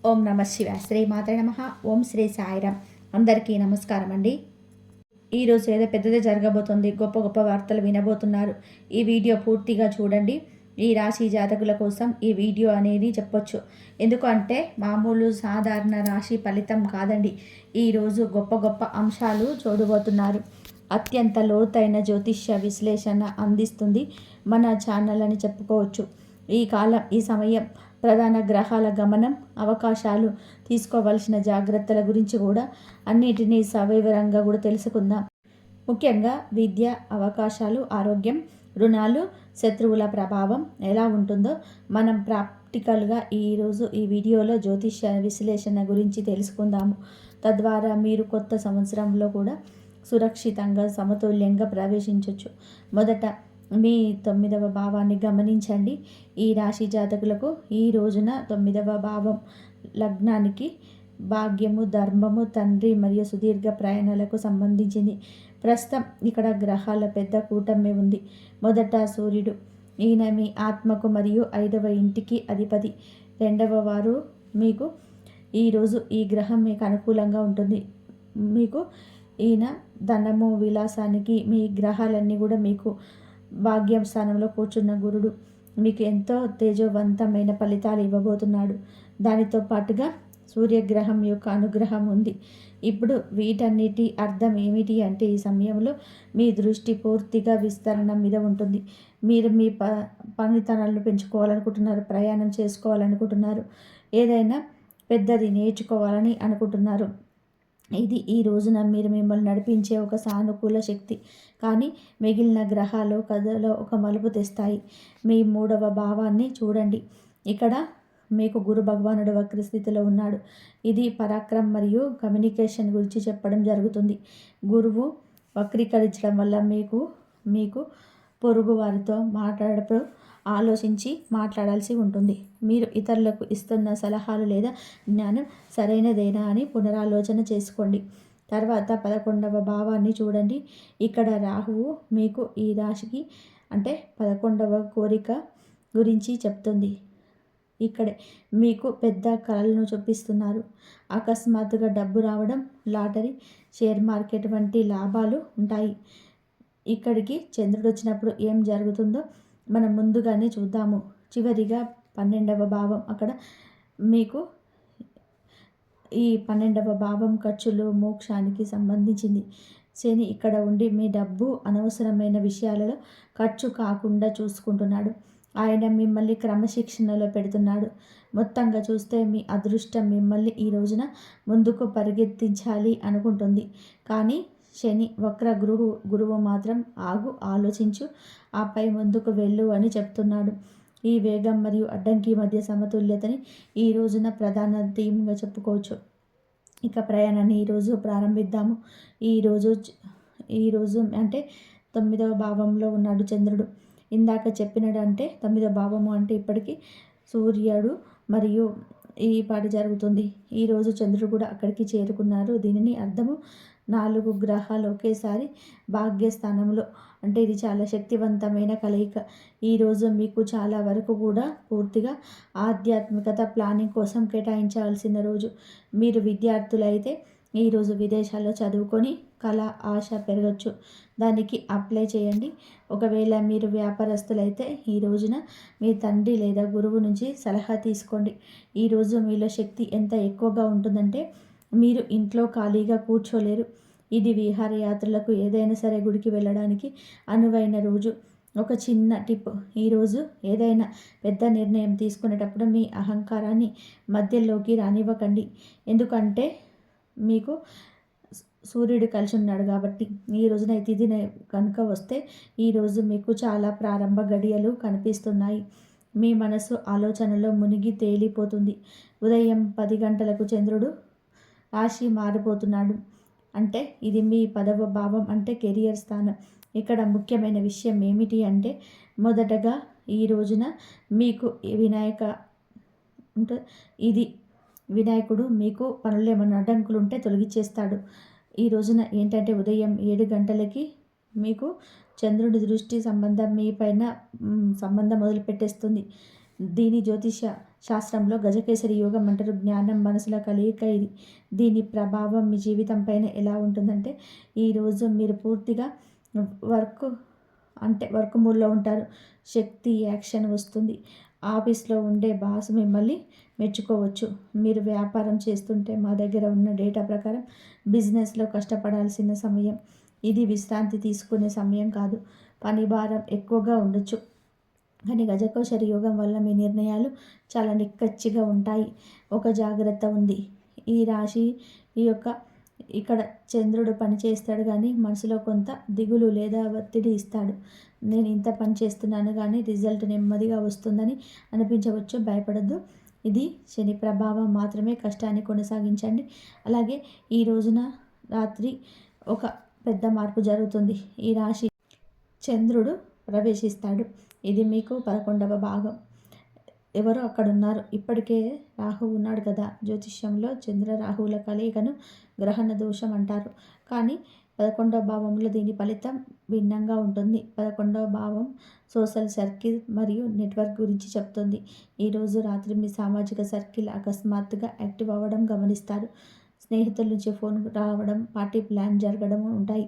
ఓం నమ శివాయ. శ్రీ మాత్రే నమః. ఓం శ్రీ సాయిరామ్. అందరికీ నమస్కారం అండి. ఈరోజు ఏదో పెద్దదే జరగబోతుంది. గొప్ప గొప్ప వార్తలు వినబోతున్నారు. ఈ వీడియో పూర్తిగా చూడండి. ఈ రాశి జాతకుల కోసం ఈ వీడియో అనేది చెప్పొచ్చు. ఎందుకంటే మామూలు సాధారణ రాశి ఫలితం కాదండి. ఈరోజు గొప్ప గొప్ప అంశాలు చూడబోతున్నారు. అత్యంత లోతైన జ్యోతిష్య విశ్లేషణ అందిస్తుంది మన ఛానల్ అని చెప్పుకోవచ్చు. ఈ కాలం, ఈ సమయం, ప్రధాన గ్రహాల గమనం, అవకాశాలు, తీసుకోవలసిన జాగ్రత్తల గురించి కూడా అన్నిటినీ సవివరంగా కూడా తెలుసుకుందాం. ముఖ్యంగా విద్య, అవకాశాలు, ఆరోగ్యం, రుణాలు, శత్రువుల ప్రభావం ఎలా ఉంటుందో మనం ప్రాక్టికల్గా ఈరోజు ఈ వీడియోలో జ్యోతిష్య విశ్లేషణ గురించి తెలుసుకుందాము. తద్వారా మీరు కొత్త సంవత్సరంలో కూడా సురక్షితంగా, సమతుల్యంగా ప్రవేశించవచ్చు. మొదట మీ 9వ భావాన్ని గమనించండి. ఈ రాశి జాతకులకు ఈ రోజున 9వ భావం లగ్నానికి భాగ్యము, ధర్మము, తండ్రి మరియు సుదీర్ఘ ప్రయాణాలకు సంబంధించింది. ప్రస్తుతం ఇక్కడ గ్రహాల పెద్ద కూటమి ఉంది. మొదట సూర్యుడు, ఈయన మీ ఆత్మకు మరియు 5వ ఇంటికి అధిపతి. రెండవ వారు మీకు ఈరోజు ఈ గ్రహం మీకు అనుకూలంగా ఉంటుంది. మీకు ఈయన ధనము, విలాసానికి మీ గ్రహాలన్నీ కూడా మీకు భాగ్యం స్థానంలో కూర్చున్న గురుడు మీకు ఎంతో తేజవంతమైన ఫలితాలు ఇవ్వబోతున్నాడు. దానితో పాటుగా సూర్యగ్రహం యొక్క అనుగ్రహం ఉంది. ఇప్పుడు వీటన్నిటి అర్థం ఏమిటి అంటే, ఈ సమయంలో మీ దృష్టి పూర్తిగా విస్తరణ మీద ఉంటుంది. మీరు మీ పనితనాలను పెంచుకోవాలనుకుంటున్నారు, ప్రయాణం చేసుకోవాలనుకుంటున్నారు, ఏదైనా పెద్దది నేర్చుకోవాలని అనుకుంటున్నారు. ఇది ఈ రోజున మీరు మిమ్మల్ని నడిపించే ఒక సానుకూల శక్తి. కానీ మిగిలిన గ్రహాలు కథలో ఒక మలుపు తెస్తాయి. మీ 3వ భావాన్ని చూడండి. ఇక్కడ మీకు గురు భగవానుడు వక్ర స్థితిలో ఉన్నాడు. ఇది పరాక్రమం మరియు కమ్యూనికేషన్ గురించి చెప్పడం జరుగుతుంది. గురువు వక్రీకరించడం వల్ల మీకు పొరుగు వారితో మాట్లాడప్పుడు ఆలోచించి మాట్లాడాల్సి ఉంటుంది. మీరు ఇతరులకు ఇస్తున్న సలహాలు లేదా జ్ఞానం సరైనదేనా అని పునరాలోచన చేసుకోండి. తర్వాత 11వ భావాన్ని చూడండి. ఇక్కడ రాహువు మీకు ఈ రాశికి అంటే 11వ కోరిక గురించి చెప్తుంది. ఇక్కడే మీకు పెద్ద కళలను చూపిస్తున్నారు. అకస్మాత్తుగా డబ్బు రావడం, లాటరీ, షేర్ మార్కెట్ వంటి లాభాలు ఉంటాయి. ఇక్కడికి చంద్రుడు వచ్చినప్పుడు ఏం జరుగుతుందో మనం ముందుగానే చూద్దాము. చివరిగా 12వ భావం, అక్కడ మీకు ఈ 12వ భావం ఖర్చులు, మోక్షానికి సంబంధించింది. శని ఇక్కడ ఉండి మీ డబ్బు అనవసరమైన విషయాలలో ఖర్చు కాకుండా చూసుకుంటున్నాడు. ఆయన మిమ్మల్ని క్రమశిక్షణలో పెడుతున్నాడు. మొత్తంగా చూస్తే మీ అదృష్టం మిమ్మల్ని ఈ రోజున ముందుకు పరిగెత్తించాలి అనుకుంటుంది. కానీ శని వక్ర గురువు మాత్రం ఆగు, ఆలోచించు, ఆపై ముందుకు వెళ్ళు అని చెప్తున్నాడు. ఈ వేగం మరియు అడ్డంకి మధ్య సమతుల్యతని ఈ రోజున ప్రధాన థీమ్గా చెప్పుకోవచ్చు. ఇక ప్రయాణాన్ని ఈరోజు ప్రారంభిద్దాము. ఈరోజు అంటే 9వ భావంలో ఉన్నాడు చంద్రుడు. ఇందాక చెప్పినాడు అంటే 9వ భావము అంటే ఇప్పటికీ సూర్యుడు మరియు ఈ పాటి జరుగుతుంది. ఈరోజు చంద్రుడు కూడా అక్కడికి చేరుకున్నారు. దీనిని అర్థము 4 గ్రహాలు ఒకేసారి భాగ్యస్థానంలో అంటే ఇది చాలా శక్తివంతమైన కలయిక. ఈరోజు మీకు చాలా వరకు కూడా పూర్తిగా ఆధ్యాత్మికత, ప్లానింగ్ కోసం కేటాయించాల్సిన రోజు. మీరు విద్యార్థులైతే ఈరోజు విదేశాల్లో చదువుకొని కళ, ఆశ పెరగచ్చు. దానికి అప్లై చేయండి. ఒకవేళ మీరు వ్యాపారస్తులైతే ఈ రోజున మీ తండ్రి లేదా గురువు నుంచి సలహా తీసుకోండి. ఈరోజు మీలో శక్తి ఎంత ఎక్కువగా ఉంటుందంటే మీరు ఇంట్లో ఖాళీగా కూర్చోలేరు. ఇది విహారయాత్రలకు, ఏదైనా సరే గుడికి వెళ్ళడానికి అనువైన రోజు. ఒక చిన్న టిప్, ఈరోజు ఏదైనా పెద్ద నిర్ణయం తీసుకునేటప్పుడు మీ అహంకారాన్ని మధ్యలోకి రానివ్వకండి. ఎందుకంటే మీకు సూర్యుడు కలిసి ఉన్నాడు కాబట్టి. ఈ రోజున తిథి కనుక వస్తే ఈరోజు మీకు చాలా ప్రారంభ గడియలు కనిపిస్తున్నాయి. మీ మనసు ఆలోచనలో మునిగి తేలిపోతుంది. ఉదయం 10 గంటలకు చంద్రుడు రాశి మారిపోతున్నాడు. అంటే ఇది మీ 10వ భావం అంటే కెరియర్ స్థానం. ఇక్కడ ముఖ్యమైన విషయం ఏమిటి అంటే, మొదటగా ఈ రోజున మీకు వినాయకుడు మీకు పనులు ఏమైనా అడ్డంకులు ఉంటే తొలగించేస్తాడు. ఈ రోజున ఏంటంటే ఉదయం 7 గంటలకి మీకు చంద్రుడి దృష్టి సంబంధం మీ పైన సంబంధం మొదలుపెట్టేస్తుంది. దీని జ్యోతిష శాస్త్రంలో గజకేసరి యోగం అంటారు. జ్ఞానం మనసుల కలయిక ఇది. దీని ప్రభావం మీ జీవితం పైన ఎలా ఉంటుందంటే, ఈరోజు మీరు పూర్తిగా వర్క్ వర్క్ మూడ్లో ఉంటారు. శక్తి, యాక్షన్ వస్తుంది. ఆఫీస్లో ఉండే బాస్ మిమ్మల్ని మెచ్చుకోవచ్చు. మీరు వ్యాపారం చేస్తుంటే మా దగ్గర ఉన్న డేటా ప్రకారం బిజినెస్లో కష్టపడాల్సిన సమయం ఇది. విశ్రాంతి తీసుకునే సమయం కాదు. పని భారం ఎక్కువగా ఉండొచ్చు, కానీ గజకేసరి యోగం వల్ల మీ నిర్ణయాలు చాలా నిక్కచ్చిగా ఉంటాయి. ఒక జాగ్రత్త ఉంది. ఈ రాశి ఇక్కడ చంద్రుడు పని చేస్తాడు, కానీ మనసులో కొంత దిగులు లేదా ఒత్తిడి ఇస్తాడు. నేను ఇంత పని చేస్తున్నాను కానీ రిజల్ట్ నెమ్మదిగా వస్తుందని అనిపించవచ్చు. భయపడద్దు, ఇది శని ప్రభావం మాత్రమే. కష్టాన్ని కొనసాగించండి. అలాగే ఈ రోజున రాత్రి ఒక పెద్ద మార్పు జరుగుతుంది. ఈ రాశి చంద్రుడు ప్రవేశిస్తాడు. ఇది మీకు 11వ భాగం. ఎవరో అక్కడ ఉన్నారు. ఇప్పటికే రాహు ఉన్నాడు కదా. జ్యోతిష్యంలో చంద్ర రాహువుల కలయికను గ్రహణ దోషం అంటారు. కానీ 11వ భావంలో దీని ఫలితం భిన్నంగా ఉంటుంది. 11వ భావం సోషల్ సర్కిల్ మరియు నెట్వర్క్ గురించి చెప్తుంది. ఈరోజు రాత్రి మీ సామాజిక సర్కిల్ అకస్మాత్తుగా యాక్టివ్ అవ్వడం గమనిస్తారు. స్నేహితుల నుంచి ఫోన్ రావడం, పార్టీ ప్లాన్ జరగడం ఉంటాయి.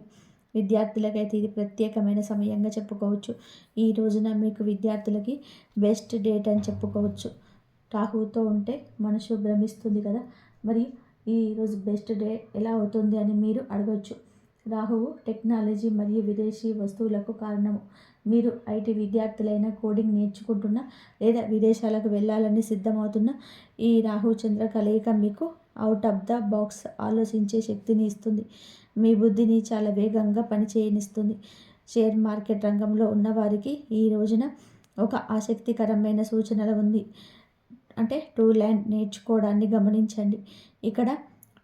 విద్యార్థులకైతే ఇది ప్రత్యేకమైన సమయంగా చెప్పుకోవచ్చు. ఈ రోజున మీకు విద్యార్థులకి బెస్ట్ డేట్ అని చెప్పుకోవచ్చు. రాహుతో ఉంటే మనసు భ్రమిస్తుంది కదా, మరి ఈరోజు బెస్ట్ డే ఎలా అవుతుంది అని మీరు అడగవచ్చు. రాహువు టెక్నాలజీ మరియు విదేశీ వస్తువులకు కారణము. మీరు ఐటీ విద్యార్థులైన, కోడింగ్ నేర్చుకుంటున్నా లేదా విదేశాలకు వెళ్ళాలని సిద్ధమవుతున్న ఈ రాహు చంద్ర కలయిక మీకు అవుట్ ఆఫ్ ద బాక్స్ ఆలోచించే శక్తిని ఇస్తుంది. మీ బుద్ధిని చాలా వేగంగా పనిచేయనిస్తుంది. షేర్ మార్కెట్ రంగంలో ఉన్నవారికి ఈ రోజున ఒక ఆసక్తికరమైన సూచనలు ఉంది. అంటే టూ ల్యాండ్ నేర్చుకోవడాన్ని గమనించండి. ఇక్కడ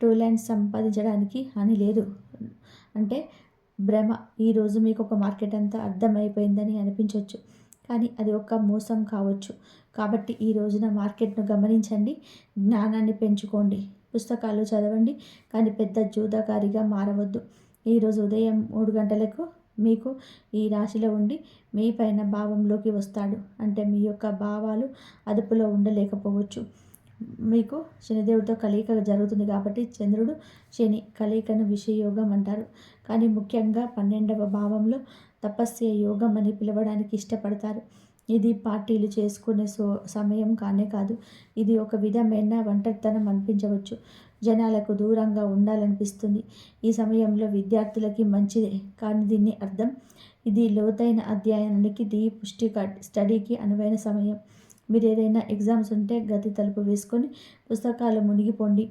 టూ ల్యాండ్ సంపాదించడానికి అని లేదు. అంటే భ్రమ. ఈరోజు మీకు ఒక మార్కెట్ అంతా అర్థమైపోయిందని అనిపించవచ్చు, కానీ అది ఒక మోసం కావచ్చు. కాబట్టి ఈ రోజున మార్కెట్ను గమనించండి, జ్ఞానాన్ని పెంచుకోండి, పుస్తకాలు చదవండి, కానీ పెద్ద జూదకారిగా మారవద్దు. ఈరోజు ఉదయం 3 గంటలకు మీకు ఈ రాశిలో ఉండి మీ పైన భావంలోకి వస్తాడు. అంటే మీ యొక్క భావాలు అదుపులో ఉండలేకపోవచ్చు. మీకు శనిదేవుడితో కలయిక జరుగుతుంది కాబట్టి చంద్రుడు శని కలయికను విషయోగం అంటారు. కానీ ముఖ్యంగా 12వ భావంలో తపస్య యోగం అని పిలవడానికి ఇష్టపడతారు. ఇది పార్టీలు చేసుకునే సమయం కానే కాదు. ఇది ఒక విధమైన ఒంటరితనం అనిపించవచ్చు. జనాలకు దూరంగా ఉండాలనిపిస్తుంది. ఈ సమయంలో విద్యార్థులకి మంచిదే, కానీ దీన్ని అర్థం ఇది లోతైన అధ్యయనానికి, డీప్ స్టడీకి అనువైన సమయం. మీరు ఏదైనా ఎగ్జామ్స్ ఉంటే గది తలుపు వేసుకొని పుస్తకాలు మునిగిపోండి.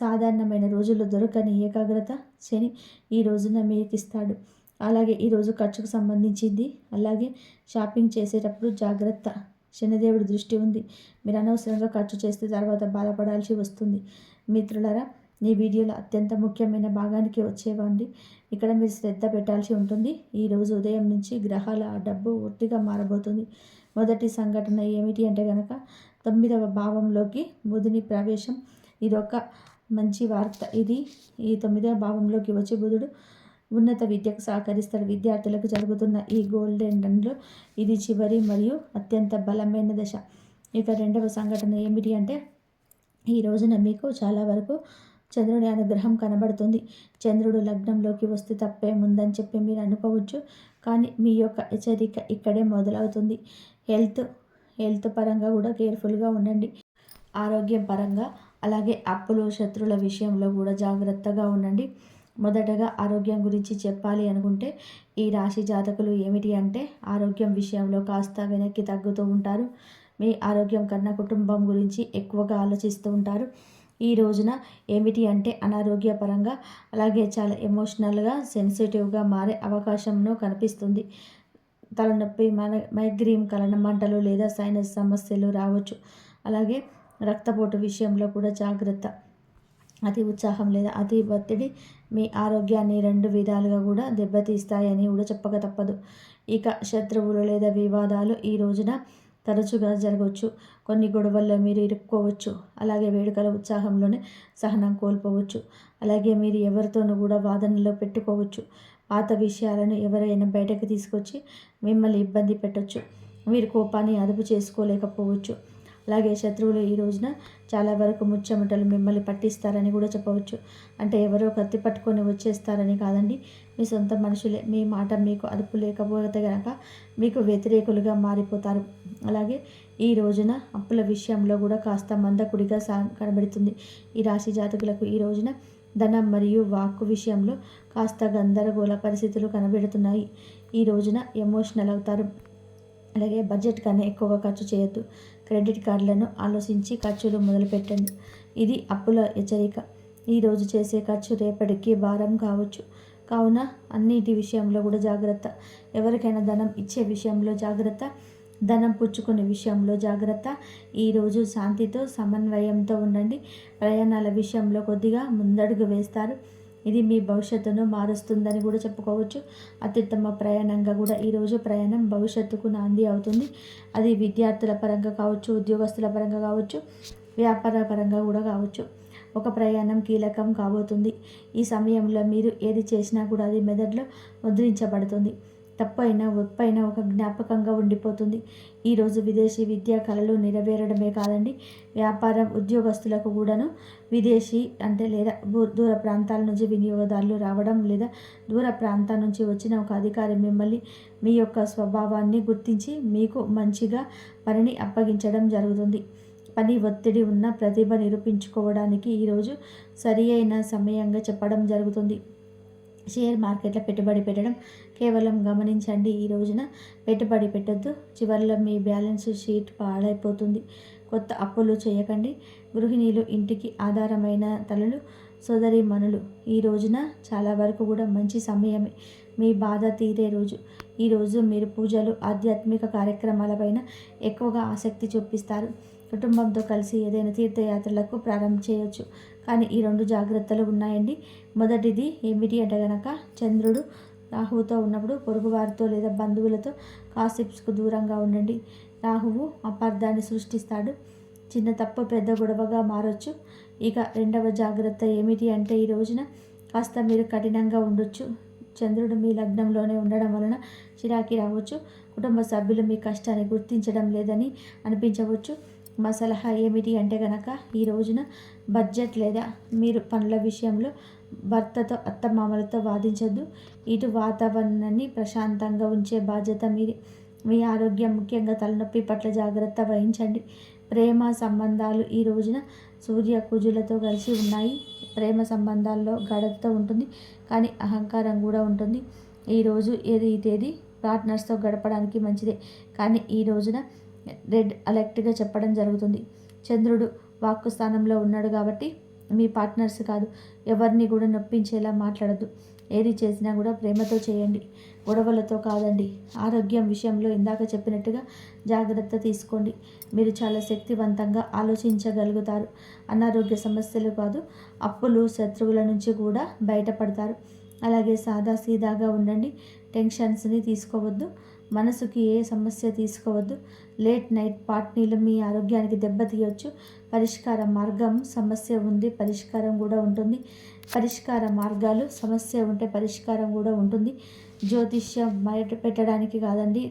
సాధారణమైన రోజుల్లో దొరకని ఏకాగ్రత శని ఈ రోజున మీకు ఇస్తాడు. అలాగే ఈరోజు ఖర్చుకు సంబంధించింది. అలాగే షాపింగ్ చేసేటప్పుడు జాగ్రత్త. శనిదేవుడి దృష్టి ఉంది. మీరు అనవసరంగా ఖర్చు చేస్తే తర్వాత బాధపడాల్సి వస్తుంది. మిత్రులారా, ఈ వీడియోలో అత్యంత ముఖ్యమైన భాగానికి వచ్చేవండి. ఇక్కడ మీరు శ్రద్ధ పెట్టాల్సి ఉంటుంది. ఈరోజు ఉదయం నుంచి గ్రహాల డబ్బు పూర్తిగా మారబోతుంది. మొదటి సంఘటన ఏమిటి అంటే కనుక 9వ భావంలోకి బుధుని ప్రవేశం. ఇదొక మంచి వార్త. ఈ 9వ భావంలోకి వచ్చి బుధుడు ఉన్నత విద్యకు సహకరిస్తాడు. విద్యార్థులకు జరుగుతున్న ఈ గోల్డెన్ రన్లో ఇది చివరి మరియు అత్యంత బలమైన దశ. ఇక రెండవ సంఘటన ఏమిటి అంటే, ఈ రోజున మీకు చాలా వరకు చంద్రుని అనుగ్రహం కనబడుతుంది. చంద్రుడు లగ్నంలోకి వస్తే తప్పేముందని చెప్పి మీరు అనుకోవచ్చు, కానీ మీ యొక్క హెచ్చరిక ఇక్కడే మొదలవుతుంది. హెల్త్ పరంగా కూడా కేర్ఫుల్గా ఉండండి. ఆరోగ్యం పరంగా, అలాగే అప్పులు, శత్రువుల విషయంలో కూడా జాగ్రత్తగా ఉండండి. మొదటగా ఆరోగ్యం గురించి చెప్పాలి అనుకుంటే, ఈ రాశి జాతకులు ఏమిటి అంటే ఆరోగ్యం విషయంలో కాస్త వెనక్కి తగ్గుతూ ఉంటారు. మీ ఆరోగ్యం కన్నా కుటుంబం గురించి ఎక్కువగా ఆలోచిస్తూ ఉంటారు. ఈ రోజున ఏమిటి అంటే అనారోగ్యపరంగా, అలాగే చాలా ఎమోషనల్గా, సెన్సిటివ్గా మారే అవకాశంను కనిపిస్తుంది. తలనొప్పి, మైగ్రేన్, కలన మంటలు లేదా సైనస్ సమస్యలు రావచ్చు. అలాగే రక్తపోటు విషయంలో కూడా జాగ్రత్త. అతి ఉత్సాహం లేదా అతి ఒత్తిడి మీ ఆరోగ్యాన్ని 2 విధాలుగా కూడా దెబ్బతీస్తాయని కూడా చెప్పక తప్పదు. ఇక శత్రువులు లేదా వివాదాలు ఈ రోజున తరచుగా జరగవచ్చు. కొన్ని గొడవల్లో మీరు ఇరుక్కోవచ్చు. అలాగే వేడుకల ఉత్సాహంలోనే సహనం కోల్పోవచ్చు. అలాగే మీరు ఎవరితోనూ కూడా వాదనలో పెట్టుకోవచ్చు. పాత విషయాలను ఎవరైనా బయటకు తీసుకొచ్చి మిమ్మల్ని ఇబ్బంది పెట్టవచ్చు. మీరు కోపాన్ని అదుపు చేసుకోలేకపోవచ్చు. అలాగే శత్రువులు ఈ రోజున చాలా వరకు ముచ్చెమటలు మిమ్మల్ని పట్టిస్తారని కూడా చెప్పవచ్చు. అంటే ఎవరో కత్తి పట్టుకొని వచ్చేస్తారని కాదండి, మీ సొంత మనుషులే మీ మాట మీకు అదుపు లేకపోతే కనుక మీకు వ్యతిరేకులుగా మారిపోతారు. అలాగే ఈ రోజున అప్పుల విషయంలో కూడా కాస్త మందకుడిగా కనబడుతుంది. ఈ రాశి జాతకులకు ఈ రోజున ధనం మరియు వాక్కు విషయంలో కాస్త గందరగోళ పరిస్థితులు కనబడుతున్నాయి. ఈ రోజున ఎమోషనల్ అవుతారు. అలాగే బడ్జెట్ కన్నా ఎక్కువగా ఖర్చు చేయొద్దు. క్రెడిట్ కార్డులను ఆలోచించి ఖర్చులు మొదలుపెట్టండి. ఇది అప్పుల హెచ్చరిక. ఈరోజు చేసే ఖర్చు రేపటికి భారం కావచ్చు. కావున అన్నిటి విషయంలో కూడా జాగ్రత్త. ఎవరికైనా ధనం ఇచ్చే విషయంలో జాగ్రత్త, ధనం పుచ్చుకునే విషయంలో జాగ్రత్త. ఈరోజు శాంతితో సమన్వయంతో ఉండండి. ప్రయాణాల విషయంలో కొద్దిగా ముందడుగు వేస్తారు. ఇది మీ భవిష్యత్తును మారుస్తుందని కూడా చెప్పుకోవచ్చు. అత్యుత్తమ ప్రయాణంగా కూడా ఈరోజు ప్రయాణం భవిష్యత్తుకు నాంది అవుతుంది. అది విద్యార్థుల పరంగా కావచ్చు, ఉద్యోగస్తుల పరంగా కావచ్చు, వ్యాపార పరంగా కూడా కావచ్చు. ఒక ప్రయాణం కీలకం కాబోతుంది. ఈ సమయంలో మీరు ఏది చేసినా కూడా అది మెదడులో ముద్రించబడుతుంది. తప్పైనా ఒప్పైనా ఒక జ్ఞాపకంగా ఉండిపోతుంది. ఈరోజు విదేశీ విద్యా కళలు నెరవేరడమే కాదండి, వ్యాపారం ఉద్యోగస్తులకు కూడాను విదేశీ అంటే లేదా దూర ప్రాంతాల నుంచి వినియోగదారులు రావడం, లేదా దూర ప్రాంతాల నుంచి వచ్చిన ఒక అధికారి మిమ్మల్ని మీ యొక్క స్వభావాన్ని గుర్తించి మీకు మంచిగా పనిని అప్పగించడం జరుగుతుంది. పని ఒత్తిడి ఉన్న ప్రతిభ నిరూపించుకోవడానికి ఈరోజు సరి అయిన సమయంగా చెప్పడం జరుగుతుంది. షేర్ మార్కెట్లో పెట్టుబడి పెట్టడం కేవలం గమనించండి. ఈ రోజున పెట్టుబడి పెట్టొద్దు, చివరిలో మీ బ్యాలెన్స్ షీట్ పాడైపోతుంది. కొత్త అప్పులు చేయకండి. గృహిణీలు, ఇంటికి ఆధారమైన తలలు, సోదరీమణులు ఈ రోజున చాలా వరకు కూడా మంచి సమయమే. మీ బాధ తీరే రోజు. ఈరోజు మీరు పూజలు, ఆధ్యాత్మిక కార్యక్రమాలపైన ఎక్కువగా ఆసక్తి చూపిస్తారు. కుటుంబంతో కలిసి ఏదైనా తీర్థయాత్రలకు ప్రారంభం చేయొచ్చు. కానీ ఈ 2 జాగ్రత్తలు ఉన్నాయండి. మొదటిది ఏమిటి అంటే కనుక, చంద్రుడు రాహువుతో ఉన్నప్పుడు పొరుగువారితో లేదా బంధువులతో కాసిప్స్కు దూరంగా ఉండండి. రాహువు అపార్థాన్ని సృష్టిస్తాడు. చిన్న తప్పు పెద్ద గొడవగా మారొచ్చు. ఇక రెండవ జాగ్రత్త ఏమిటి అంటే, ఈ రోజున కాస్త మీరు కఠినంగా ఉండొచ్చు. చంద్రుడు మీ లగ్నంలోనే ఉండడం వలన చిరాకి రావచ్చు. కుటుంబ సభ్యులు మీ కష్టాన్ని గుర్తించడం లేదని అనిపించవచ్చు. మా సలహా ఏమిటి అంటే కనుక, ఈ రోజున బడ్జెట్ లేదా మీరు పనుల విషయంలో భర్తతో, అత్తమామలతో వాదించొద్దు. ఇటు వాతావరణాన్ని ప్రశాంతంగా ఉంచే బాధ్యత మీది. మీ ఆరోగ్యం, ముఖ్యంగా తలనొప్పి పట్ల జాగ్రత్త వహించండి. ప్రేమ సంబంధాలు ఈ రోజున సూర్య కుజులతో కలిసి ఉన్నాయి. ప్రేమ సంబంధాల్లో గాఢతతో ఉంటుంది, కానీ అహంకారం కూడా ఉంటుంది. ఈరోజు ఏది పార్ట్నర్స్తో గడపడానికి మంచిదే, కానీ ఈ రోజున రెడ్ అలర్ట్గా చెప్పడం జరుగుతుంది. చంద్రుడు వాక్కు స్థానంలో ఉన్నాడు కాబట్టి మీ పార్ట్నర్స్ కాదు, ఎవరిని కూడా నొప్పించేలా మాట్లాడద్దు. ఏది చేసినా కూడా ప్రేమతో చేయండి, గొడవలతో కాదండి. ఆరోగ్యం విషయంలో ఇందాక చెప్పినట్టుగా జాగ్రత్త తీసుకోండి. మీరు చాలా శక్తివంతంగా ఆలోచించగలుగుతారు. అనారోగ్య సమస్యలు కాదు, అప్పులు, శత్రువుల నుంచి కూడా బయటపడతారు. అలాగే సాదాసీదాగా ఉండండి. టెన్షన్స్ని తీసుకోవద్దు. మనసుకి ఏ సమస్య తీసుకోవద్దు. లేట్ నైట్ పార్టీలు మీ ఆరోగ్యానికి దెబ్బతీయొచ్చు. పరిష్కార మార్గం, సమస్య ఉంది, పరిష్కారం కూడా ఉంటుంది. పరిష్కార మార్గాలు, సమస్య ఉంటే పరిష్కారం కూడా ఉంటుంది. జ్యోతిష్యం బయట పెట్టడానికి కాదండి,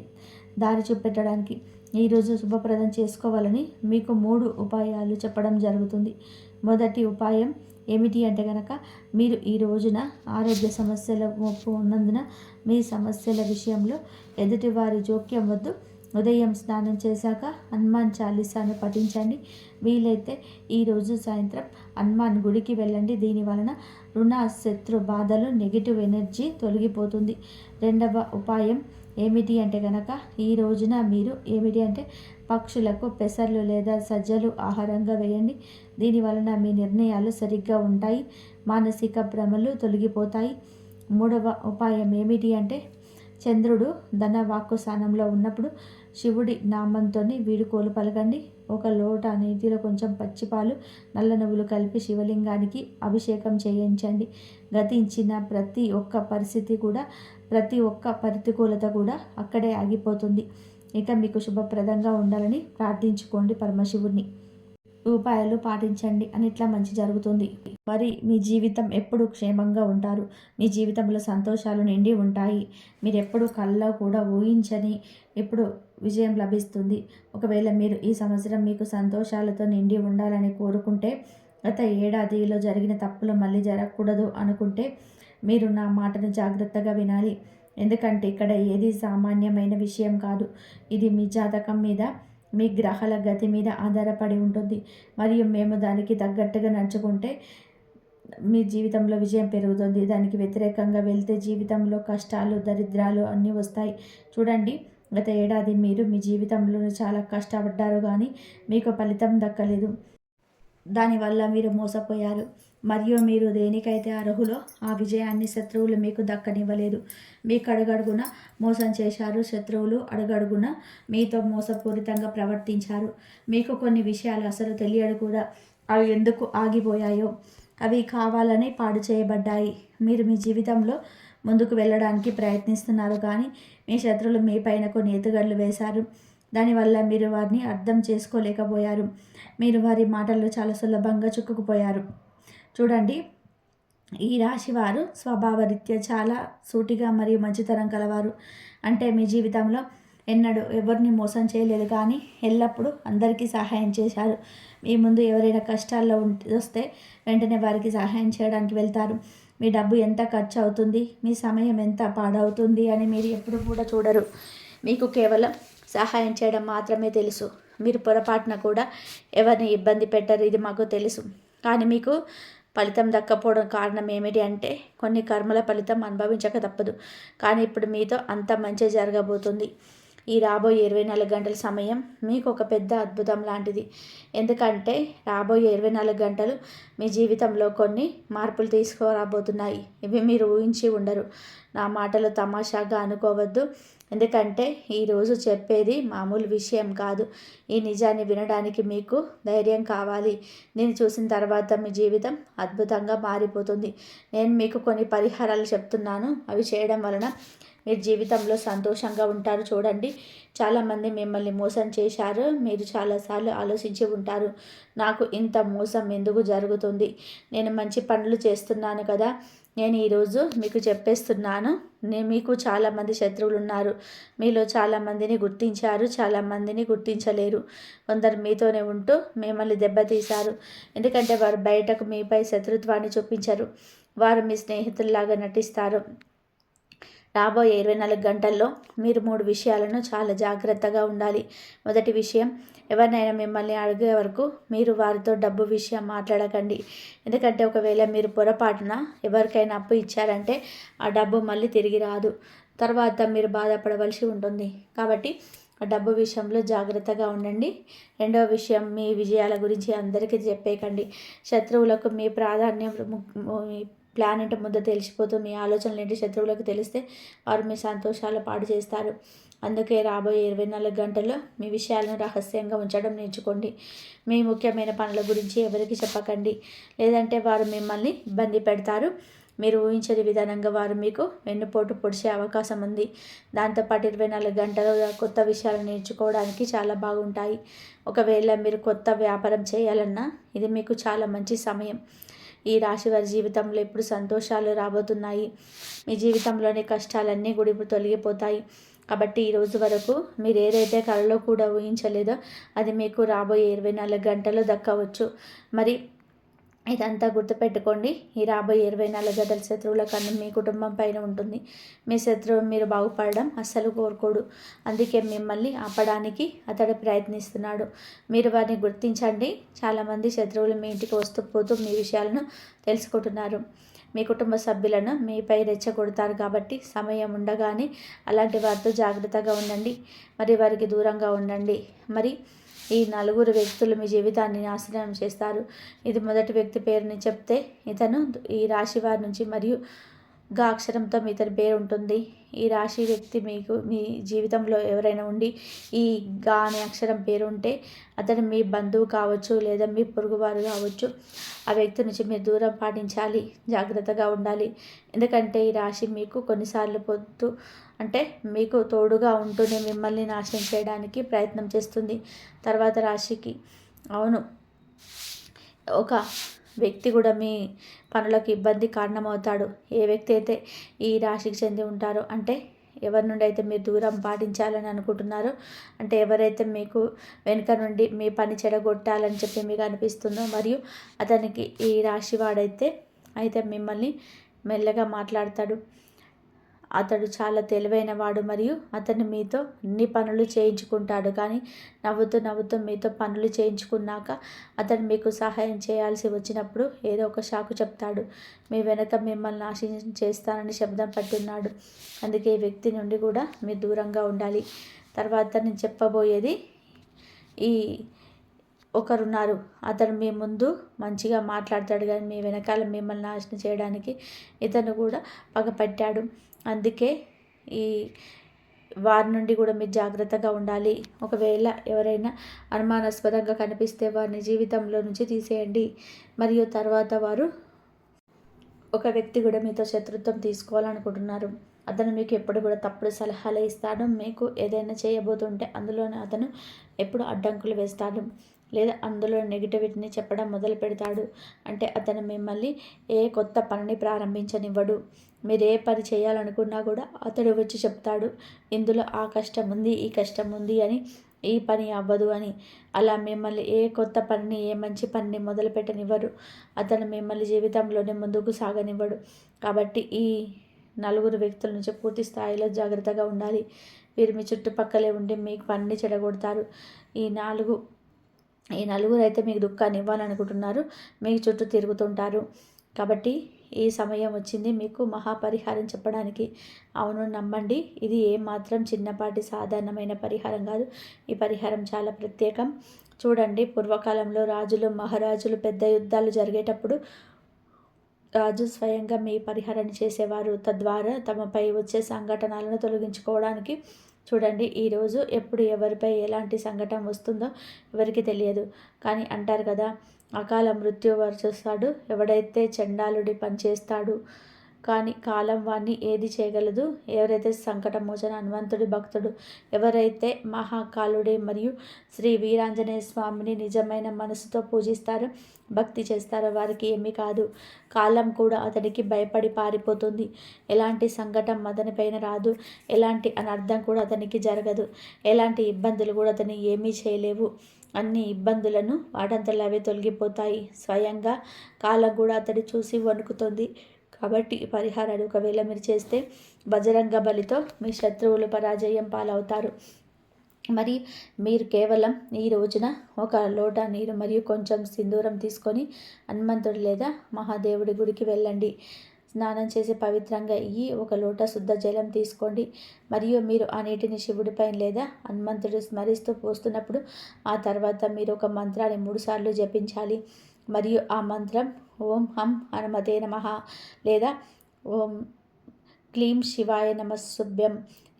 దారి చూపెట్టడానికి. ఈరోజు శుభప్రదం చేసుకోవాలని మీకు 3 ఉపాయాలు చెప్పడం జరుగుతుంది. మొదటి ఉపాయం ఏమిటి అంటే కనుక, మీరు ఈ రోజున ఆరోగ్య సమస్యల ముప్పు ఉన్నందున మీ సమస్యల విషయంలో ఎదుటివారి జోక్యం వద్దు. ఉదయం స్నానం చేశాక హనుమాన్ చాలీసాను పఠించండి. వీలైతే ఈరోజు సాయంత్రం హనుమాన్ గుడికి వెళ్ళండి. దీని వలన రుణ, శత్రు బాధలు, నెగిటివ్ ఎనర్జీ తొలగిపోతుంది. రెండవ ఉపాయం ఏమిటి అంటే కనుక, ఈ రోజున మీరు ఏమిటి అంటే పక్షులకు పెసర్లు లేదా సజ్జలు ఆహారంగా వేయండి. దీని వలన మీ నిర్ణయాలు సరిగ్గా ఉంటాయి, మానసిక భ్రమలు తొలగిపోతాయి. మూడవ ఉపాయం ఏమిటి అంటే, చంద్రుడు ధన వాక్కు స్థానంలో ఉన్నప్పుడు శివుడి నామంతో వీడుకోలు పలకండి. ఒక లోట నీటిలో కొంచెం పచ్చిపాలు, నల్ల నువ్వులు కలిపి శివలింగానికి అభిషేకం చేయించండి. గతించిన ప్రతి ఒక్క పరిస్థితి కూడా, ప్రతి ఒక్క ప్రతికూలత కూడా అక్కడే ఆగిపోతుంది. ఇక మీకు శుభప్రదంగా ఉండాలని ప్రార్థించుకోండి పరమశివుడిని. ఉపాయాలు పాటించండి, అన్నిట్లా మంచి జరుగుతుంది. మరి మీ జీవితం ఎప్పుడు క్షేమంగా ఉంటారు. మీ జీవితంలో సంతోషాలు నిండి ఉంటాయి. మీరు ఎప్పుడు కల్లో కూడా ఊహించని ఎప్పుడు విజయం లభిస్తుంది. ఒకవేళ మీరు ఈ సంవత్సరం మీకు సంతోషాలతో నిండి ఉండాలని కోరుకుంటే, గత ఏడాదిలో జరిగిన తప్పులు మళ్ళీ జరగకూడదు అనుకుంటే మీరు నా మాటను జాగ్రత్తగా వినాలి. ఎందుకంటే ఇక్కడ ఏది సామాన్యమైన విషయం కాదు. ఇది మీ జాతకం మీద, మీ గ్రహాల గతి మీద ఆధారపడి ఉంటుంది. మరియు మేము దానికి తగ్గట్టుగా నడుచుకుంటే మీ జీవితంలో విజయం పెరుగుతుంది. దానికి వ్యతిరేకంగా వెళ్తే జీవితంలో కష్టాలు, దరిద్రాలు అన్నీ వస్తాయి. చూడండి, గత ఏడాది మీరు మీ జీవితంలో చాలా కష్టపడ్డారు, కానీ మీకు ఫలితం దక్కలేదు. దానివల్ల మీరు మోసపోయారు. మరియు మీరు దేనికైతే అర్హులో ఆ విజయాన్ని శత్రువులు మీకు దక్కనివ్వలేదు. మీకు అడుగడుగున మోసం చేశారు. శత్రువులు అడుగడుగున మీతో మోసపూరితంగా ప్రవర్తించారు. మీకు కొన్ని విషయాలు అసలు తెలియదు కూడా. అవి ఎందుకు ఆగిపోయాయో, అవి కావాలని పాడు చేయబడ్డాయి. మీరు మీ జీవితంలో ముందుకు వెళ్ళడానికి ప్రయత్నిస్తున్నారు, కానీ మీ శత్రువులు మీ పైన కొన్ని ఎత్తుగడలు వేశారు. దానివల్ల మీరు వారిని అర్థం చేసుకోలేకపోయారు. మీరు వారి మాటల్లో చాలా సులభంగా చిక్కుకుపోయారు. చూడండి, ఈ రాశి వారు స్వభావరీత్యా చాలా సూటిగా మరియు మంచితనం కలవారు. అంటే మీ జీవితంలో ఎన్నడూ ఎవరిని మోసం చేయలేదు, కానీ ఎల్లప్పుడూ అందరికీ సహాయం చేశారు. మీ ముందు ఎవరైనా కష్టాల్లో వస్తే వెంటనే వారికి సహాయం చేయడానికి వెళ్తారు. మీ డబ్బు ఎంత ఖర్చు అవుతుంది, మీ సమయం ఎంత పాడవుతుంది అని మీరు ఎప్పుడు కూడా చూడరు. మీకు కేవలం సహాయం చేయడం మాత్రమే తెలుసు. మీరు పొరపాటున కూడా ఎవరిని ఇబ్బంది పెట్టరు, ఇది మాకు తెలుసు. కానీ మీకు ఫలితం దక్కపోవడం కారణం ఏమిటి అంటే, కొన్ని కర్మల ఫలితం అనుభవించక తప్పదు. కానీ ఇప్పుడు మీతో అంత మంచి జరగబోతుంది. ఈ రాబోయే 24 గంటల సమయం మీకు ఒక పెద్ద అద్భుతం లాంటిది. ఎందుకంటే రాబోయే 24 గంటలు మీ జీవితంలో కొన్ని మార్పులు తీసుకురాబోతున్నాయి. ఇవి మీరు ఊహించి ఉండరు. నా మాటలు తమాషాగా అనుకోవద్దు. ఎందుకంటే ఈరోజు చెప్పేది మామూలు విషయం కాదు. ఈ నిజాన్ని వినడానికి మీకు ధైర్యం కావాలి. నేను చూసిన తర్వాత మీ జీవితం అద్భుతంగా మారిపోతుంది. నేను మీకు కొన్ని పరిహారాలు చెప్తున్నాను. అవి చేయడం వలన మీరు జీవితంలో సంతోషంగా ఉంటారు. చూడండి, చాలామంది మిమ్మల్ని మోసం చేశారు. మీరు చాలాసార్లు ఆలోచించి ఉంటారు, నాకు ఇంత మోసం ఎందుకు జరుగుతుంది, నేను మంచి పనులు చేస్తున్నాను కదా. నేను ఈరోజు మీకు చెప్పేస్తున్నాను, మీకు చాలామంది శత్రువులు ఉన్నారు. మీలో చాలామందిని గుర్తించారు, చాలామందిని గుర్తించలేరు. కొందరు మీతోనే ఉంటూ మిమ్మల్ని దెబ్బతీశారు. ఎందుకంటే వారు బయటకు మీపై శత్రుత్వాన్ని చూపించరు. వారు మీ స్నేహితుల్లాగా నటిస్తారు. రాబోయే 24 గంటల్లో మీరు 3 విషయాలను చాలా జాగ్రత్తగా ఉండాలి. మొదటి విషయం, ఎవరినైనా మిమ్మల్ని అడిగే వరకు మీరు వారితో డబ్బు విషయం మాట్లాడకండి. ఎందుకంటే ఒకవేళ మీరు పొరపాటున ఎవరికైనా అప్పు ఇచ్చారంటే ఆ డబ్బు మళ్ళీ తిరిగి రాదు. తర్వాత మీరు బాధపడవలసి ఉంటుంది. కాబట్టి ఆ డబ్బు విషయంలో జాగ్రత్తగా ఉండండి. రెండవ విషయం, మీ విజయాల గురించి అందరికీ చెప్పేయకండి. శత్రువులకు మీ ప్రాధాన్యం ప్లాన్ ఏంటో ముందు తెలిసిపోతుంది. మీ ఆలోచనలు ఏంటి శత్రువులకు తెలిస్తే వారు మీ సంతోషాలు పాడు చేస్తారు. అందుకే రాబోయే 24 గంటల్లో మీ విషయాలను రహస్యంగా ఉంచడం నేర్చుకోండి. మీ ముఖ్యమైన పనుల గురించి ఎవరికి చెప్పకండి, లేదంటే వారు మిమ్మల్ని ఇబ్బంది పెడతారు. మీరు ఊహించని విధానంగా వారు మీకు వెన్నుపోటు పొడిచే అవకాశం ఉంది. దాంతోపాటు 24 గంటలు కొత్త విషయాలు నేర్చుకోవడానికి చాలా బాగుంటాయి. ఒకవేళ మీరు కొత్త వ్యాపారం చేయాలన్నా ఇది మీకు చాలా మంచి సమయం. ఈ రాశి వారి జీవితంలో ఇప్పుడు సంతోషాలు రాబోతున్నాయి. మీ జీవితంలోని కష్టాలన్నీ కూడా ఇప్పుడు తొలగిపోతాయి. కాబట్టి ఈరోజు వరకు మీరు ఏదైతే కలలో కూడా ఊహించలేదో అది మీకు రాబోయే 24 గంటలు దక్కవచ్చు. మరి ఇదంతా గుర్తుపెట్టుకోండి. ఈ రాబోయే 24 గంటల శత్రువుల కన్ను మీ కుటుంబం పైన ఉంటుంది. మీ శత్రువు మీరు బాగుపడడం అస్సలు కోరుకోడు. అందుకే మిమ్మల్ని ఆపడానికి అతడు ప్రయత్నిస్తున్నాడు. మీరు వారిని గుర్తించండి. చాలామంది శత్రువులు మీ ఇంటికి వస్తూ పోతూ మీ విషయాలను తెలుసుకుంటున్నారు. మీ కుటుంబ సభ్యులను మీపై రెచ్చగొడతారు. కాబట్టి సమయం ఉండగానే అలాంటి వారితో జాగ్రత్తగా ఉండండి. మరి వారికి దూరంగా ఉండండి. మరి ఈ 4 వ్యక్తులు మీ జీవితాన్ని నాశనం చేస్తారు. ఇది మొదటి వ్యక్తి పేరుని చెప్తే ఇతను ఈ రాశి వారి నుంచి మరియు గా అక్షరంతో ఇతని పేరు ఉంటుంది. ఈ రాశి వ్యక్తి మీకు మీ జీవితంలో ఎవరైనా ఉండి ఈ గా అనే అక్షరం పేరు ఉంటే అతను మీ బంధువు కావచ్చు, లేదా మీ పొరుగువారు కావచ్చు. ఆ వ్యక్తి నుంచి మీరు దూరం పాటించాలి, జాగ్రత్తగా ఉండాలి. ఎందుకంటే ఈ రాశి మీకు కొన్నిసార్లు అంటే మీకు తోడుగా ఉంటూనే మిమ్మల్ని నాశనం చేయడానికి ప్రయత్నం చేస్తుంది. తర్వాత రాశికి అవును ఒక వ్యక్తి కూడా మీ పనులకు ఇబ్బంది కారణమవుతాడు. ఏ వ్యక్తి అయితే ఈ రాశికి చెంది ఉంటారో, అంటే ఎవరి నుండి అయితే మీరు దూరం పాటించాలని అనుకుంటున్నారో, అంటే ఎవరైతే మీకు వెనుక నుండి మీ పని చెడగొట్టాలని చెప్పి మీకు అనిపిస్తుందో, మరియు అతనికి ఈ రాశి వాడైతే మిమ్మల్ని మెల్లగా మాట్లాడతాడు. అతడు చాలా తెలివైన వాడు మరియు అతను మీతో అన్ని పనులు చేయించుకుంటాడు. కానీ నవ్వుతూ మీతో పనులు చేయించుకున్నాక అతను మీకు సహాయం చేయాల్సి వచ్చినప్పుడు ఏదో ఒక షాకు చెప్తాడు. మీ వెనక మిమ్మల్ని నాశనం చేస్తానని శబ్దం పట్టున్నాడు. అందుకే ఈ వ్యక్తి నుండి కూడా మీరు దూరంగా ఉండాలి. తర్వాత నేను చెప్పబోయేది, ఈ ఒకరున్నారు, అతను మీ ముందు మంచిగా మాట్లాడతాడు కానీ మీ వెనకాల మిమ్మల్ని నాశనం చేయడానికి ఇతను కూడా పగపట్టాడు. అందుకే ఈ వారి నుండి కూడా మీరు జాగ్రత్తగా ఉండాలి. ఒకవేళ ఎవరైనా అనుమానాస్పదంగా కనిపిస్తే వారిని జీవితంలో నుంచి తీసేయండి. మరియు తర్వాత ఒక వ్యక్తి కూడా మీతో శత్రుత్వం తీసుకోవాలనుకుంటున్నారు. అతను మీకు ఎప్పుడు కూడా తప్పుడు సలహాలు ఇస్తాడు. మీకు ఏదైనా చేయబోతుంటే అందులోనే అతను ఎప్పుడు అడ్డంకులు వేస్తాడు, లేదా అందులో నెగిటివిటీని చెప్పడం మొదలు పెడతాడు. అంటే అతను మిమ్మల్ని ఏ కొత్త పనిని ప్రారంభించనివ్వడు. మీరు ఏ పని చేయాలనుకున్నా కూడా అతడు వచ్చి చెప్తాడు, ఇందులో ఆ కష్టం ఉంది, ఈ కష్టం ఉంది అని, ఈ పని అవ్వదు అని. అలా మిమ్మల్ని ఏ కొత్త పనిని, ఏ మంచి పనిని మొదలు పెట్టనివ్వరు. అతను మిమ్మల్ని జీవితంలోనే ముందుకు సాగనివ్వడు. కాబట్టి ఈ నలుగురు వ్యక్తుల నుంచి పూర్తి స్థాయిలో జాగ్రత్తగా ఉండాలి. వీరు మీ చుట్టుపక్కలే ఉండి మీకు పనిని చెడగొడతారు. ఈ నలుగురు అయితే మీకు దుఃఖాన్ని ఇవ్వాలనుకుంటున్నారు, మీకు చుట్టూ తిరుగుతుంటారు. కాబట్టి ఈ సమయం వచ్చింది మీకు మహాపరిహారం చెప్పడానికి. అవును, నమ్మండి, ఇది ఏమాత్రం చిన్నపాటి సాధారణమైన పరిహారం కాదు. ఈ పరిహారం చాలా ప్రత్యేకం. చూడండి, పూర్వకాలంలో రాజులు, మహారాజులు పెద్ద యుద్ధాలు జరిగేటప్పుడు రాజు స్వయంగా మీ పరిహారాన్ని చేసేవారు. తద్వారా తమపై వచ్చే సంఘటనలను తొలగించుకోవడానికి. చూడండి, ఈరోజు ఎప్పుడు ఎవరిపై ఎలాంటి సంఘటన వస్తుందో ఎవరికి తెలియదు. కానీ అంటారు కదా, అకాల మృత్యు వరిచేస్తాడు ఎవడైతే చండాలుడి పని చేస్తాడు, కానీ కాలం వాణ్ణి ఏది చేయగలదు. ఎవరైతే సంకటమోచన హనుమంతుడి భక్తుడు, ఎవరైతే మహాకాలుడి మరియు శ్రీ వీరాంజనేయ స్వామిని నిజమైన మనసుతో పూజిస్తారో, భక్తి చేస్తారో వారికి ఏమీ కాదు. కాలం కూడా అతనికి భయపడి పారిపోతుంది. ఎలాంటి సంకటం అతనిపైన రాదు, ఎలాంటి అనర్థం కూడా అతనికి జరగదు, ఎలాంటి ఇబ్బందులు కూడా అతన్ని ఏమీ చేయలేవు. అన్ని ఇబ్బందులను వాటంతలో అవే తొలగిపోతాయి. స్వయంగా కాలం కూడా అతడి చూసి వణుకుతుంది. కాబట్టి ఈ పరిహారాలు ఒకవేళ మీరు చేస్తే బజరంగ బలితో మీ శత్రువులు పరాజయం పాలవుతారు. మరి మీరు కేవలం ఈ రోజున ఒక లోటా నీరు మరియు కొంచెం సింధూరం తీసుకొని హనుమంతుడి లేదా మహాదేవుడి గుడికి వెళ్ళండి. స్నానం చేసి పవిత్రంగా అయ్యి ఒక లోటా శుద్ధ జలం తీసుకోండి. మరియు మీరు ఆ నీటిని శివుడిపై లేదా హనుమంతుడు స్మరిస్తూ పోస్తున్నప్పుడు ఆ తర్వాత మీరు ఒక మంత్రాన్ని 3 సార్లు జపించాలి. మరియు ఆ మంత్రం ఓం హం హనుమతే నమః లేదా ఓం క్లీం శివాయ నమఃశుభ్యం.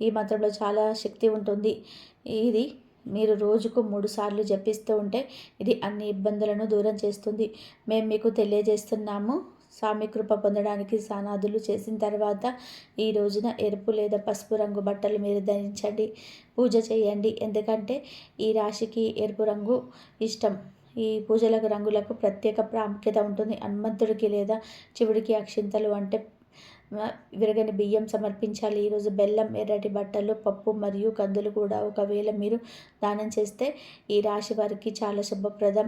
ఈ మంత్రంలో చాలా శక్తి ఉంటుంది. ఇది మీరు రోజుకు 3 సార్లు జపిస్తూ ఉంటే ఇది అన్ని ఇబ్బందులను దూరం చేస్తుంది. మేము మీకు తెలియజేస్తున్నాము. స్వామి కృప పొందడానికి స్నానాదులు చేసిన తర్వాత ఈ రోజున ఎరుపు లేదా పసుపు రంగు బట్టలు మీరు ధరించండి, పూజ చేయండి. ఎందుకంటే ఈ రాశికి ఎరుపు రంగు ఇష్టం. ఈ పూజలకు రంగులకు ప్రత్యేక ప్రాముఖ్యత ఉంటుంది. హనుమంతుడికి లేదా శివుడికి అక్షింతలు అంటే విరగని బియ్యం సమర్పించాలి. ఈరోజు బెల్లం, ఎర్రటి బట్టలు, పప్పు మరియు కందులు కూడా ఒకవేళ మీరు దానం చేస్తే ఈ రాశి వారికి చాలా శుభప్రదం.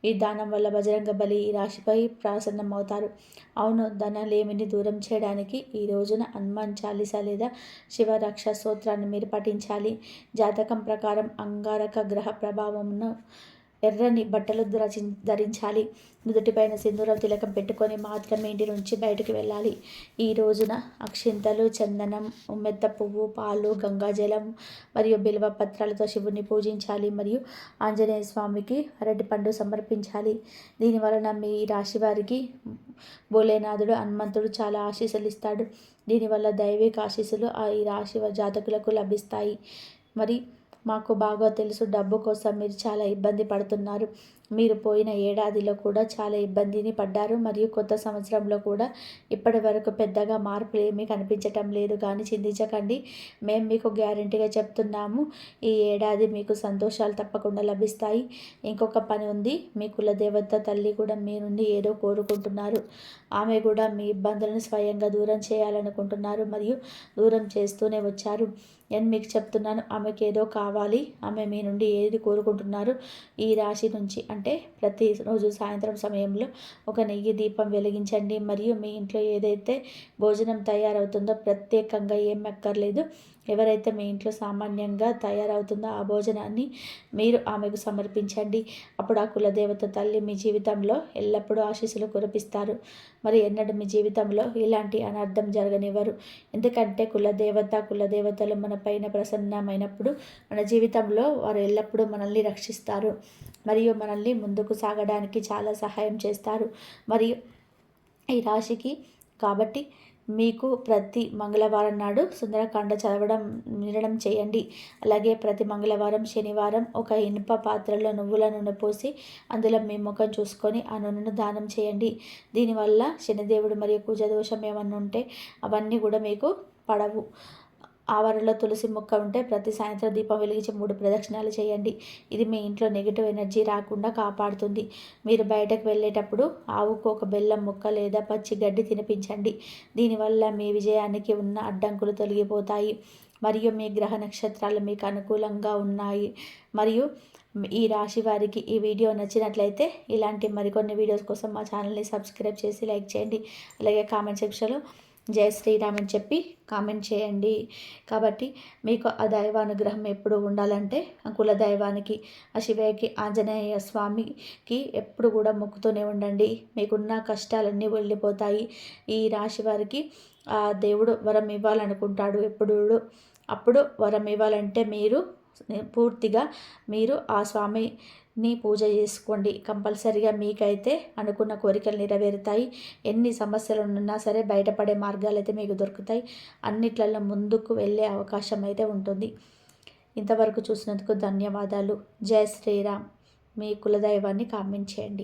ఈ దానం వల్ల బజరంగ బలి ఈ రాశిపై ప్రసన్నమవుతారు. అవును, ధనలేమిని దూరం చేయడానికి ఈ రోజున హనుమాన్ చాలీసా లేదా శివరక్ష స్తోత్రాన్ని మీరు పఠించాలి. జాతకం ప్రకారం అంగారక గ్రహ ప్రభావమును ఎర్రని బట్టలు ధరించాలి. నుదుటిపైన సింధూరం తిలకం పెట్టుకొని మాత్రమే ఇంటి నుంచి బయటకు వెళ్ళాలి. ఈ రోజున అక్షింతలు, చందనం, ఉమ్మెత్త పువ్వు, పాలు, గంగాజలం మరియు బిల్వ పత్రాలతో శివుని పూజించాలి. మరియు ఆంజనేయ స్వామికి అరటిపండు సమర్పించాలి. దీనివలన మీ రాశి వారికి భోలేనాథుడు హనుమంతుడు చాలా ఆశీస్సులు ఇస్తాడు. దీనివల్ల దైవిక ఆశీస్సులు ఈ రాశి జాతకులకు లభిస్తాయి. మరి మాకు బాగా తెలుసు, డబ్బు కోసం మీరు చాలా ఇబ్బంది పడుతున్నారు. మీరు పోయిన ఏడాదిలో కూడా చాలా ఇబ్బందిని పడ్డారు మరియు కొత్త సంవత్సరంలో కూడా ఇప్పటి వరకు పెద్దగా మార్పులు ఏమీ కనిపించటం లేదు. కానీ చింతించకండి, మేము మీకు గ్యారెంటీగా చెప్తున్నాము, ఈ ఏడాది మీకు సంతోషాలు తప్పకుండా లభిస్తాయి. ఇంకొక పని ఉంది, మీ కులదేవత తల్లి కూడా మీ నుండి ఏదో కోరుకుంటున్నారు. ఆమె కూడా మీ ఇబ్బందులను స్వయంగా దూరం చేయాలనుకుంటున్నారు మరియు దూరం చేస్తూనే వచ్చారు. నేను మీకు చెప్తున్నాను, ఆమెకి ఏదో కావాలి. ఆమె మీ నుండి ఏది కోరుకుంటున్నారు, ఈ రాశి నుంచి అంటే ప్రతిరోజు సాయంత్రం సమయంలో ఒక నెయ్యి దీపం వెలిగించండి మరియు మీ ఇంట్లో ఏదైతే భోజనం తయారవుతుందో ప్రత్యేకంగా ఏం అక్కర్లేదు, ఎవరైతే మీ ఇంట్లో సామాన్యంగా తయారవుతుందో ఆ భోజనాన్ని మీరు ఆమెకు సమర్పించండి. అప్పుడు ఆ కులదేవత తల్లి మీ జీవితంలో ఎల్లప్పుడూ ఆశీస్సులు కురిపిస్తారు. మరి ఎన్నడూ మీ జీవితంలో ఇలాంటి అనర్థం జరగనివ్వరు. ఎందుకంటే కులదేవతలు మన పైన ప్రసన్నమైనప్పుడు మన జీవితంలో వారు ఎల్లప్పుడూ మనల్ని రక్షిస్తారు మరియు మనల్ని ముందుకు సాగడానికి చాలా సహాయం చేస్తారు. మరియు ఈ రాశికి కాబట్టి మీకు ప్రతి మంగళవారం నాడు సుందరకాండ వినడం చేయండి. అలాగే ప్రతి మంగళవారం, శనివారం ఒక ఇనుప పాత్రలో నువ్వుల నూనె పోసి అందులో మీ ముఖం చూసుకొని ఆ నూనెను దానం చేయండి. దీనివల్ల శనిదేవుడు మరియు కుజదోషం ఏమన్నా ఉంటే అవన్నీ కూడా మీకు పడవు. ఆవరణలో తులసి మొక్క ఉంటే ప్రతి సాయంత్రం దీపం వెలిగించి 3 ప్రదక్షిణాలు చేయండి. ఇది మీ ఇంట్లో నెగిటివ్ ఎనర్జీ రాకుండా కాపాడుతుంది. మీరు బయటకు వెళ్ళేటప్పుడు ఆవుకు ఒక బెల్లం ముక్క లేదా పచ్చి గడ్డి తినిపించండి. దీనివల్ల మీ విజయానికి ఉన్న అడ్డంకులు తొలగిపోతాయి మరియు మీ గ్రహ నక్షత్రాలు మీకు అనుకూలంగా ఉన్నాయి. మరియు ఈ రాశి వారికి ఈ వీడియో నచ్చినట్లయితే ఇలాంటి మరికొన్ని వీడియోస్ కోసం మా ఛానల్ని సబ్స్క్రైబ్ చేసి లైక్ చేయండి. అలాగే కామెంట్ సెక్షన్లో జై శ్రీరామ్ అని చెప్పి కామెంట్ చేయండి. కాబట్టి మీకు ఆ దైవానుగ్రహం ఎప్పుడు ఉండాలంటే ఆ కులదైవానికి, ఆ శివయ్యకి, ఆంజనేయ స్వామికి ఎప్పుడు కూడా మొక్కుతూనే ఉండండి. మీకున్న కష్టాలన్నీ వెళ్ళిపోతాయి. ఈ రాశి వారికి ఆ దేవుడు వరం ఇవ్వాలనుకుంటాడు ఎప్పుడు. అప్పుడు వరం ఇవ్వాలంటే పూర్తిగా మీరు ఆ స్వామిని పూజ చేసుకోండి. కంపల్సరిగా మీకైతే అనుకున్న కోరికలు నెరవేరుతాయి. ఎన్ని సమస్యలు ఉన్నా సరే బయటపడే మార్గాలు అయితే మీకు దొరుకుతాయి. అన్నిట్లలో ముందుకు వెళ్ళే అవకాశం అయితే ఉంటుంది. ఇంతవరకు చూసినందుకు ధన్యవాదాలు. జై శ్రీరామ్. మీ కులదైవాన్ని కామెంట్ చేయండి.